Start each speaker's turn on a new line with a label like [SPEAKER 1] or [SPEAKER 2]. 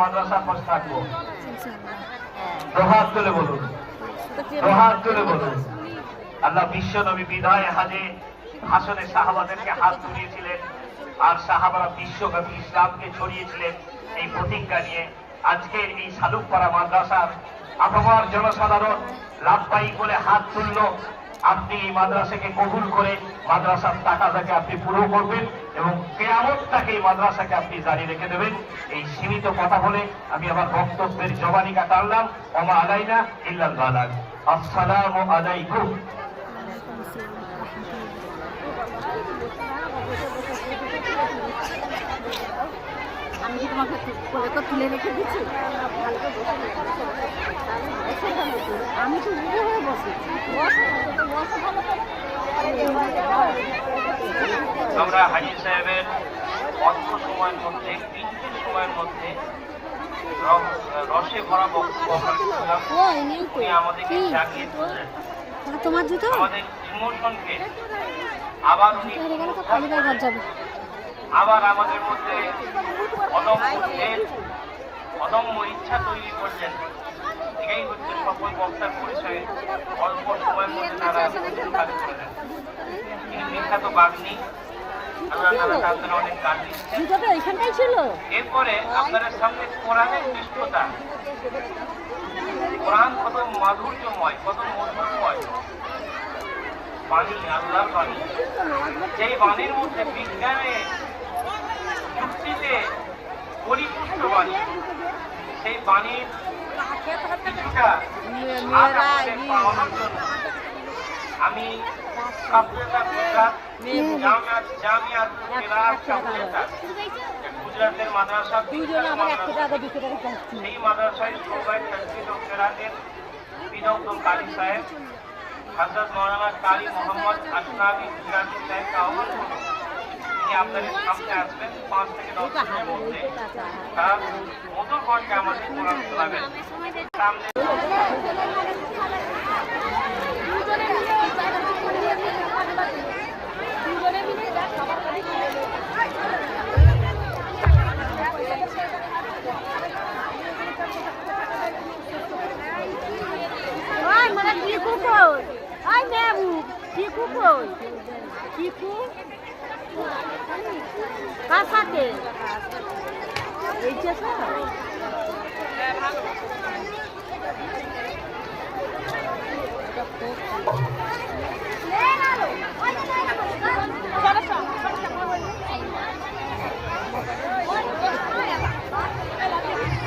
[SPEAKER 1] মাদ্রাসার পাশে থাকবো। দুহাত তুলে বলুন, দুহাত তুলে বলুন। আল্লাহ বিশ্ব নবী বিদায় হাজে হাসনে সাহাবাদেরকে হাত ধরিয়েছিলেন, আর সাহাবারা বিশ্বব্যাপী ইসলামকে ছড়িয়েছিলেন এই প্রতিজ্ঞা নিয়ে। আজকের এই শালুকপাড়া মাদ্রাসার আবহাওয়ার জনসাধারণ লাভবাহিক বলে হাত তুলল। আপনি এই মাদ্রাসাকে কবুল করে মাদ্রাসার টাকাটাকে আপনি পুরো করবেন এবং কিয়ামতটাকে এই মাদ্রাসাকে আপনি জারি রেখে দেবেন। এই সীমিত কথা বলে আমি আমার বক্তব্যের জবানিকা টানলাম। ওমা আলাইনা ইল্লাল বালাগ। আসসালামু আলাইকুম।
[SPEAKER 2] আমি কি তোমাকে তুলে রেখে দিচ্ছি? আমি তো উঠে হয়ে বসি।
[SPEAKER 1] আমরা হাজী সাহেবের অল্প সময়ের মধ্যে, মিনিটের সময়ের মধ্যে রসে ভরা বক্তব্য উনি আমাদেরকে জাগিয়ে তুললেন।
[SPEAKER 2] তোমার জুতো
[SPEAKER 1] আমাদের ইমোশনকে আবার উনি আবার আমাদের মধ্যে অদম্য ইচ্ছা তৈরি করলেন। এটাই হচ্ছে সকল বক্তার পরিচয়ে। অল্প সময়ের মধ্যে তারা কাজ করলেন। তিনি বিখ্যাত বাগ্মী, আপনারা অনেক গান লিখছেন। এরপরে আপনাদের সামনে কোরআনের নিষ্ঠতা, কোরআন কত মাধুর্যময়, কত মধুরময় বাণী, আল্লাহর বাণী। যেই বাণীর মধ্যে বিজ্ঞানে যুক্তিতে পরিপুষ্ট বাণী, সেই বাণীর কিছুটা পাওয়ানোর জন্য আমি গুজরাটের মাদ্রাসা, সেই মাদ্রাসায় সবাই বিদগ্ধ কারি সাহেব হযরত মাওলানা কারি মোহাম্মদ আসনাবি গুজরাটি সাহেবকে আহ্বান করব। তিনি আপনাদের সামনে আসবেন 5 থেকে 10 মিনিটের মধ্যে। তার মধুর কণ্ঠে আমাদের কোরআন শোনাবেন। সামনে
[SPEAKER 2] কার সাথে এই যে ভালো